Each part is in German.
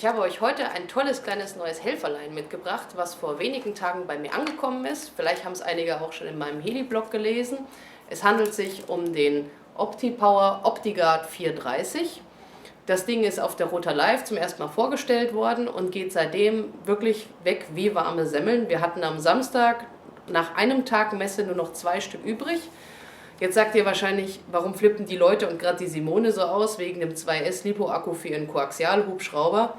Ich habe euch heute ein tolles kleines neues Helferlein mitgebracht, was vor wenigen Tagen bei mir angekommen ist. Vielleicht haben es einige auch schon in meinem Heli-Blog gelesen. Es handelt sich um den OptiPower OptiGuard 430. Das Ding ist auf der Rota Live zum ersten Mal vorgestellt worden und geht seitdem wirklich weg wie warme Semmeln. Wir hatten am Samstag nach einem Tag Messe nur noch 2 Stück übrig. Jetzt sagt ihr wahrscheinlich, warum flippen die Leute und gerade die Simone so aus, wegen dem 2S LiPo-Akku für ihren Koaxialhubschrauber?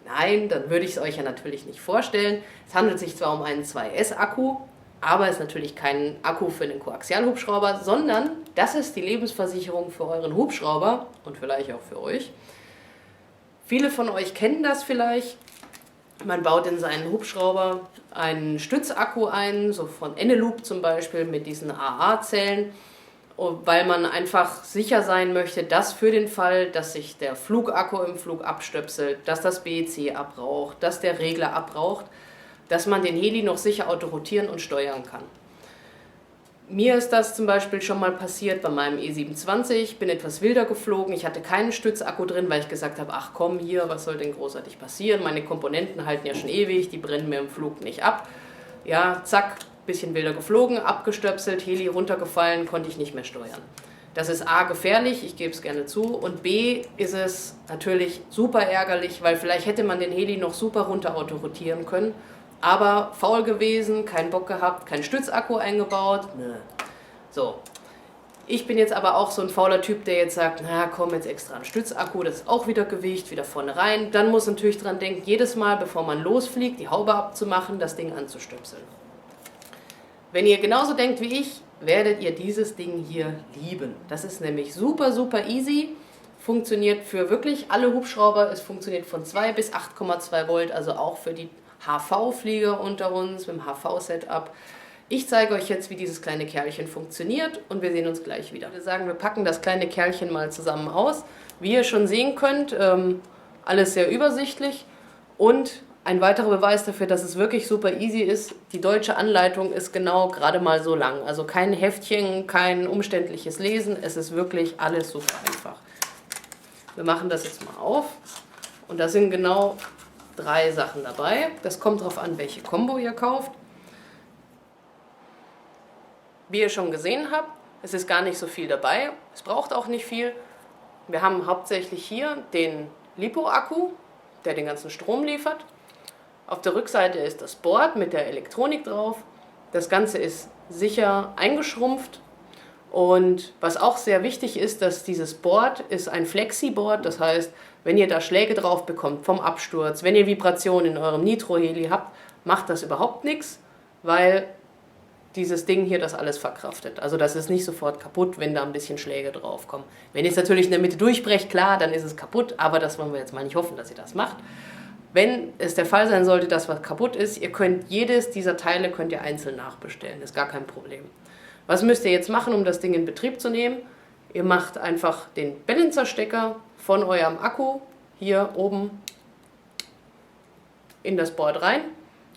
Nein, dann würde ich es euch ja natürlich nicht vorstellen. Es handelt sich zwar um einen 2S-Akku, aber es ist natürlich kein Akku für einen Koaxialhubschrauber, sondern das ist die Lebensversicherung für euren Hubschrauber und vielleicht auch für euch. Viele von euch kennen das vielleicht. Man baut in seinen Hubschrauber einen Stützakku ein, so von Eneloop zum Beispiel mit diesen AA-Zellen, weil man einfach sicher sein möchte, dass für den Fall, dass sich der Flugakku im Flug abstöpselt, dass das BEC abraucht, dass der Regler abraucht, dass man den Heli noch sicher autorotieren und steuern kann. Mir ist das zum Beispiel schon mal passiert bei meinem E27, ich bin etwas wilder geflogen, ich hatte keinen Stützakku drin, weil ich gesagt habe, ach komm hier, was soll denn großartig passieren, meine Komponenten halten ja schon ewig, die brennen mir im Flug nicht ab. Ja, zack, bisschen wilder geflogen, abgestöpselt, Heli runtergefallen, konnte ich nicht mehr steuern. Das ist A, gefährlich, ich gebe es gerne zu, und B, ist es natürlich super ärgerlich, weil vielleicht hätte man den Heli noch super runter autorotieren können, aber faul gewesen, keinen Bock gehabt, keinen Stützakku eingebaut. Nö. So. Ich bin jetzt aber auch so ein fauler Typ, der jetzt sagt, na komm, jetzt extra ein Stützakku, das ist auch wieder Gewicht, wieder vorne rein. Dann muss natürlich dran denken, jedes Mal, bevor man losfliegt, die Haube abzumachen, das Ding anzustöpseln. Wenn ihr genauso denkt wie ich, werdet ihr dieses Ding hier lieben. Das ist nämlich super, super easy. Funktioniert für wirklich alle Hubschrauber. Es funktioniert von 2 bis 8,2 Volt, also auch für die HV-Flieger unter uns mit dem HV-Setup. Ich zeige euch jetzt, wie dieses kleine Kerlchen funktioniert und wir sehen uns gleich wieder. Wir sagen, wir packen das kleine Kerlchen mal zusammen aus. Wie ihr schon sehen könnt, alles sehr übersichtlich und ein weiterer Beweis dafür, dass es wirklich super easy ist, die deutsche Anleitung ist genau gerade mal so lang. Also kein Heftchen, kein umständliches Lesen, es ist wirklich alles super einfach. Wir machen das jetzt mal auf und da sind genau 3 Sachen dabei. Das kommt darauf an, welche Kombo ihr kauft. Wie ihr schon gesehen habt, es ist gar nicht so viel dabei. Es braucht auch nicht viel. Wir haben hauptsächlich hier den LiPo-Akku, der den ganzen Strom liefert. Auf der Rückseite ist das Board mit der Elektronik drauf. Das Ganze ist sicher eingeschrumpft. Und was auch sehr wichtig ist, dass dieses Board ist ein Flexi-Board, das heißt, wenn ihr da Schläge drauf bekommt vom Absturz, wenn ihr Vibrationen in eurem Nitro-Heli habt, macht das überhaupt nichts, weil dieses Ding hier das alles verkraftet. Also das ist nicht sofort kaputt, wenn da ein bisschen Schläge drauf kommen. Wenn ihr es natürlich in der Mitte durchbrecht, klar, dann ist es kaputt, aber das wollen wir jetzt mal nicht hoffen, dass ihr das macht. Wenn es der Fall sein sollte, dass was kaputt ist, ihr könnt jedes dieser Teile könnt ihr einzeln nachbestellen, ist gar kein Problem. Was müsst ihr jetzt machen, um das Ding in Betrieb zu nehmen? Ihr macht einfach den Balancer-Stecker von eurem Akku hier oben in das Board rein.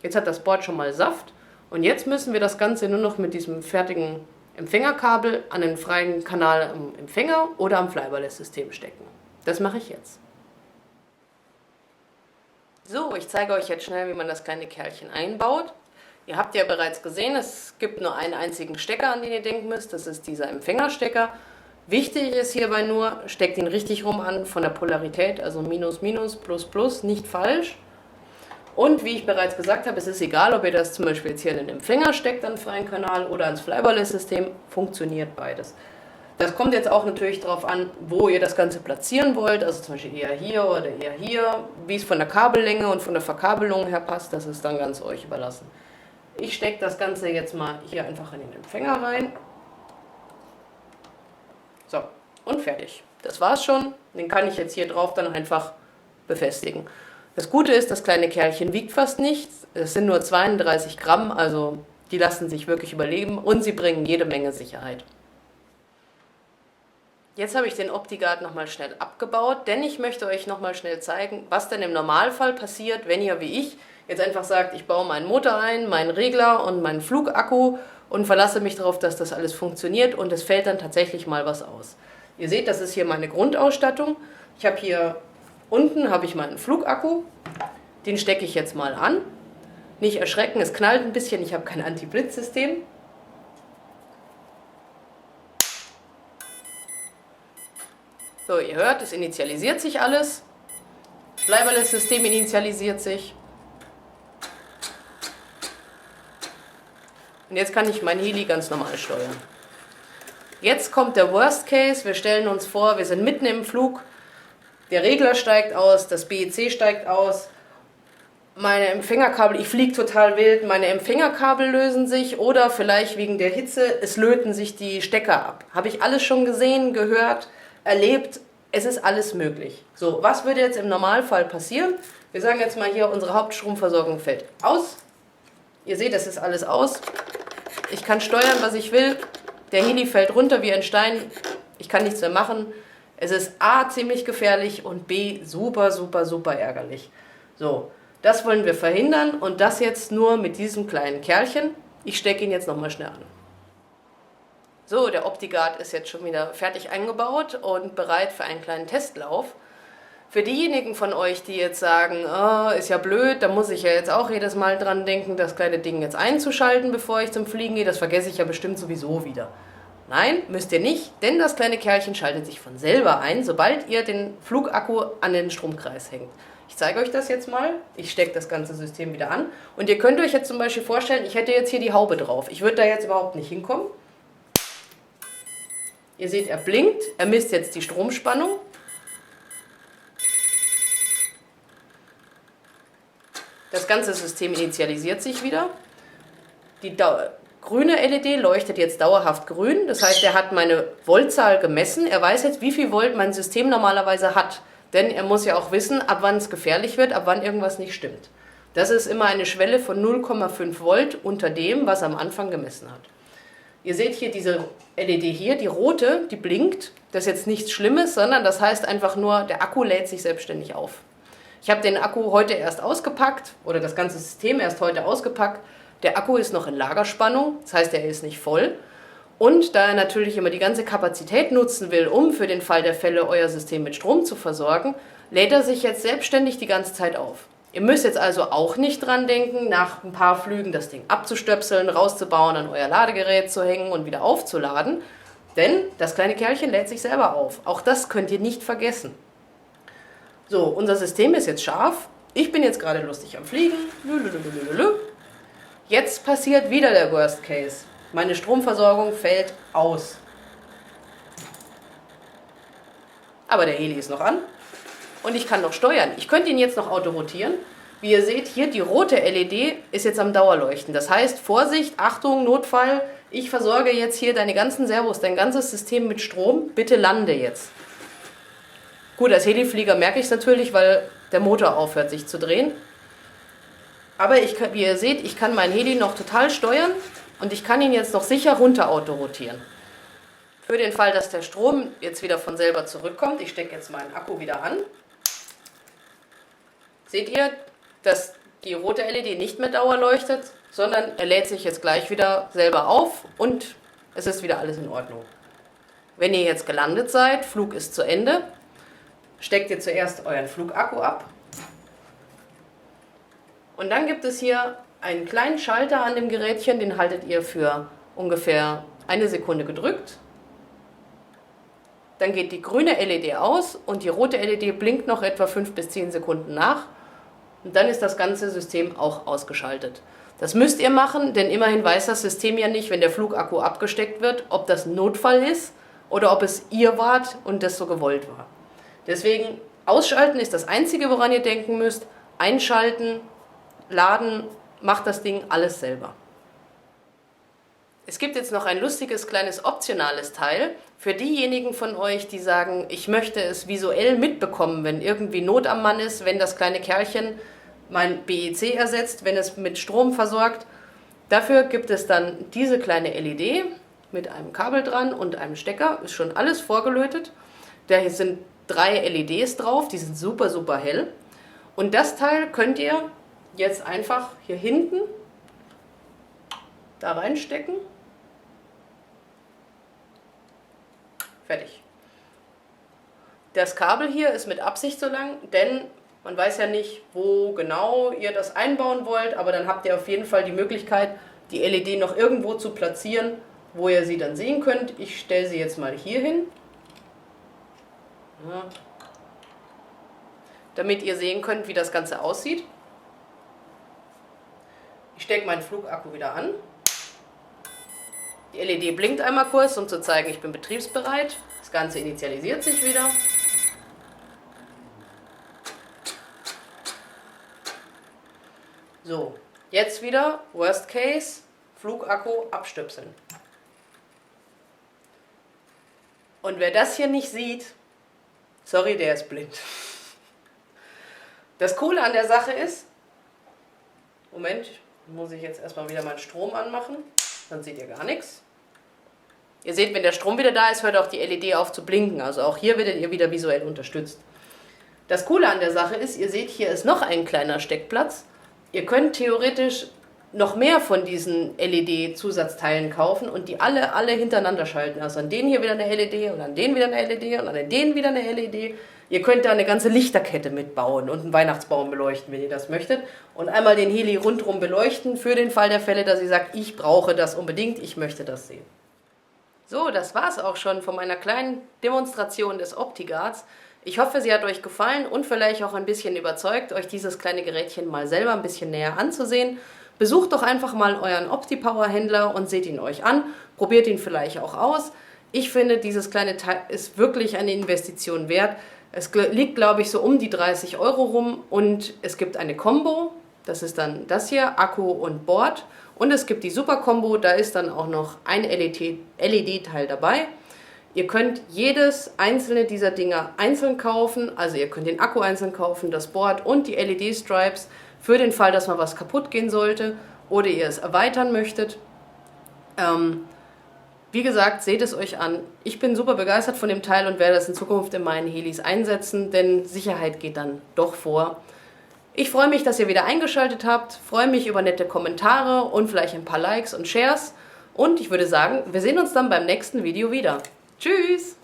Jetzt hat das Board schon mal Saft und jetzt müssen wir das Ganze nur noch mit diesem fertigen Empfängerkabel an den freien Kanal am Empfänger oder am Flybarless-System stecken. Das mache ich jetzt. So, ich zeige euch jetzt schnell, wie man das kleine Kerlchen einbaut. Ihr habt ja bereits gesehen, es gibt nur einen einzigen Stecker, an den ihr denken müsst. Das ist dieser Empfängerstecker. Wichtig ist hierbei nur, steckt ihn richtig rum an von der Polarität, also Minus, Minus, Plus, Plus, nicht falsch. Und wie ich bereits gesagt habe, es ist egal, ob ihr das zum Beispiel jetzt hier in den Empfänger steckt, an den freien Kanal oder ans Flybarless-System, funktioniert beides. Das kommt jetzt auch natürlich darauf an, wo ihr das Ganze platzieren wollt, also zum Beispiel eher hier oder eher hier. Wie es von der Kabellänge und von der Verkabelung her passt, das ist dann ganz euch überlassen. Ich stecke das Ganze jetzt mal hier einfach in den Empfänger rein. So, und fertig. Das war's schon. Den kann ich jetzt hier drauf dann einfach befestigen. Das Gute ist, das kleine Kerlchen wiegt fast nichts. Es sind nur 32 Gramm, also die lassen sich wirklich überleben und sie bringen jede Menge Sicherheit. Jetzt habe ich den OptiGuard nochmal schnell abgebaut, denn ich möchte euch nochmal schnell zeigen, was denn im Normalfall passiert, wenn ihr wie ich jetzt einfach sagt, ich baue meinen Motor ein, meinen Regler und meinen Flugakku und verlasse mich darauf, dass das alles funktioniert und es fällt dann tatsächlich mal was aus. Ihr seht, das ist hier meine Grundausstattung. Ich habe hier Unten habe ich meinen Flugakku, den stecke ich jetzt mal an. Nicht erschrecken, es knallt ein bisschen, ich habe kein Anti-Blitz-System. So, ihr hört, es initialisiert sich alles. Das Bleiballes-System initialisiert sich. Und jetzt kann ich mein Heli ganz normal steuern. Jetzt kommt der Worst Case. Wir stellen uns vor, wir sind mitten im Flug. Der Regler steigt aus, das BEC steigt aus. Meine Empfängerkabel, ich fliege total wild, meine Empfängerkabel lösen sich oder vielleicht wegen der Hitze, es löten sich die Stecker ab. Habe ich alles schon gesehen, gehört, erlebt, es ist alles möglich. So, was würde jetzt im Normalfall passieren? Wir sagen jetzt mal hier, unsere Hauptstromversorgung fällt aus. Ihr seht, das ist alles aus. Ich kann steuern, was ich will. Der Heli fällt runter wie ein Stein. Ich kann nichts mehr machen. Es ist A, ziemlich gefährlich und B, super, super, super ärgerlich. So. Das wollen wir verhindern und das jetzt nur mit diesem kleinen Kerlchen. Ich stecke ihn jetzt nochmal schnell an. So, der OptiGuard ist jetzt schon wieder fertig eingebaut und bereit für einen kleinen Testlauf. Für diejenigen von euch, die jetzt sagen, oh, ist ja blöd, da muss ich ja jetzt auch jedes Mal dran denken, das kleine Ding jetzt einzuschalten, bevor ich zum Fliegen gehe, das vergesse ich ja bestimmt sowieso wieder. Nein, müsst ihr nicht, denn das kleine Kerlchen schaltet sich von selber ein, sobald ihr den Flugakku an den Stromkreis hängt. Ich zeige euch das jetzt mal. Ich stecke das ganze System wieder an. Und ihr könnt euch jetzt zum Beispiel vorstellen, ich hätte jetzt hier die Haube drauf. Ich würde da jetzt überhaupt nicht hinkommen. Ihr seht, er blinkt. Er misst jetzt die Stromspannung. Das ganze System initialisiert sich wieder. Die grüne LED leuchtet jetzt dauerhaft grün. Das heißt, er hat meine Voltzahl gemessen. Er weiß jetzt, wie viel Volt mein System normalerweise hat. Denn er muss ja auch wissen, ab wann es gefährlich wird, ab wann irgendwas nicht stimmt. Das ist immer eine Schwelle von 0,5 Volt unter dem, was er am Anfang gemessen hat. Ihr seht hier diese LED hier, die rote, die blinkt. Das ist jetzt nichts Schlimmes, sondern das heißt einfach nur, der Akku lädt sich selbstständig auf. Ich habe den Akku heute erst ausgepackt oder das ganze System erst heute ausgepackt. Der Akku ist noch in Lagerspannung, das heißt, er ist nicht voll. Und da er natürlich immer die ganze Kapazität nutzen will, um für den Fall der Fälle euer System mit Strom zu versorgen, lädt er sich jetzt selbstständig die ganze Zeit auf. Ihr müsst jetzt also auch nicht dran denken, nach ein paar Flügen das Ding abzustöpseln, rauszubauen, an euer Ladegerät zu hängen und wieder aufzuladen. Denn das kleine Kerlchen lädt sich selber auf. Auch das könnt ihr nicht vergessen. So, unser System ist jetzt scharf. Ich bin jetzt gerade lustig am Fliegen. Jetzt passiert wieder der Worst Case. Meine Stromversorgung fällt aus. Aber der Heli ist noch an und ich kann noch steuern. Ich könnte ihn jetzt noch autorotieren. Wie ihr seht, hier die rote LED ist jetzt am Dauerleuchten. Das heißt, Vorsicht, Achtung, Notfall, ich versorge jetzt hier deine ganzen Servos, dein ganzes System mit Strom. Bitte lande jetzt. Gut, als Heliflieger merke ich es natürlich, weil der Motor aufhört sich zu drehen. Aber wie ihr seht, ich kann meinen Heli noch total steuern. Und ich kann ihn jetzt noch sicher runter autorotieren. Für den Fall, dass der Strom jetzt wieder von selber zurückkommt, ich stecke jetzt meinen Akku wieder an. Seht ihr, dass die rote LED nicht mehr dauerleuchtet, sondern er lädt sich jetzt gleich wieder selber auf und es ist wieder alles in Ordnung. Wenn ihr jetzt gelandet seid, Flug ist zu Ende, steckt ihr zuerst euren Flugakku ab. Und dann gibt es hier einen kleinen Schalter an dem Gerätchen, den haltet ihr für ungefähr 1 Sekunde gedrückt. Dann geht die grüne LED aus und die rote LED blinkt noch etwa 5 bis 10 Sekunden nach. Und dann ist das ganze System auch ausgeschaltet. Das müsst ihr machen, denn immerhin weiß das System ja nicht, wenn der Flugakku abgesteckt wird, ob das ein Notfall ist oder ob es ihr wart und das so gewollt war. Deswegen ausschalten ist das Einzige, woran ihr denken müsst. Einschalten, laden, macht das Ding alles selber. Es gibt jetzt noch ein lustiges kleines optionales Teil für diejenigen von euch, die sagen, ich möchte es visuell mitbekommen, wenn irgendwie Not am Mann ist, wenn das kleine Kerlchen mein BEC ersetzt, wenn es mit Strom versorgt. Dafür gibt es dann diese kleine LED mit einem Kabel dran und einem Stecker, ist schon alles vorgelötet. Da sind 3 LEDs drauf, die sind super, super hell. Und das Teil könnt ihr jetzt einfach hier hinten da reinstecken. Fertig. Das Kabel hier ist mit Absicht so lang, denn man weiß ja nicht, wo genau ihr das einbauen wollt, aber dann habt ihr auf jeden Fall die Möglichkeit, die LED noch irgendwo zu platzieren, wo ihr sie dann sehen könnt. Ich stelle sie jetzt mal hier hin, ja, damit ihr sehen könnt, wie das Ganze aussieht. Ich stecke meinen Flugakku wieder an. Die LED blinkt einmal kurz, um zu zeigen, ich bin betriebsbereit. Das Ganze initialisiert sich wieder. So, jetzt wieder Worst Case, Flugakku abstöpseln. Und wer das hier nicht sieht, sorry, der ist blind. Das Coole an der Sache ist, Moment, muss ich jetzt erstmal wieder meinen Strom anmachen, dann seht ihr gar nichts. Ihr seht, wenn der Strom wieder da ist, hört auch die LED auf zu blinken, also auch hier werdet ihr wieder visuell unterstützt. Das Coole an der Sache ist, ihr seht, hier ist noch ein kleiner Steckplatz. Ihr könnt theoretisch noch mehr von diesen LED-Zusatzteilen kaufen und die alle hintereinander schalten. Also an den hier wieder eine LED und an den wieder eine LED und an den wieder eine LED. Ihr könnt da eine ganze Lichterkette mitbauen und einen Weihnachtsbaum beleuchten, wenn ihr das möchtet. Und einmal den Heli rundherum beleuchten für den Fall der Fälle, dass ihr sagt, ich brauche das unbedingt, ich möchte das sehen. So, das war es auch schon von meiner kleinen Demonstration des OptiGuards. Ich hoffe, sie hat euch gefallen und vielleicht auch ein bisschen überzeugt, euch dieses kleine Gerätchen mal selber ein bisschen näher anzusehen. Besucht doch einfach mal euren OptiPower-Händler und seht ihn euch an. Probiert ihn vielleicht auch aus. Ich finde, dieses kleine Teil ist wirklich eine Investition wert. Es liegt, glaube ich, so um die 30 € rum und es gibt eine Combo. Das ist dann das hier, Akku und Board. Und es gibt die Super-Combo, da ist dann auch noch ein LED-Teil dabei. Ihr könnt jedes einzelne dieser Dinger einzeln kaufen, also ihr könnt den Akku einzeln kaufen, das Board und die LED-Stripes für den Fall, dass mal was kaputt gehen sollte oder ihr es erweitern möchtet. Wie gesagt, seht es euch an. Ich bin super begeistert von dem Teil und werde es in Zukunft in meinen Helis einsetzen, denn Sicherheit geht dann doch vor. Ich freue mich, dass ihr wieder eingeschaltet habt, freue mich über nette Kommentare und vielleicht ein paar Likes und Shares und ich würde sagen, wir sehen uns dann beim nächsten Video wieder. Tschüss!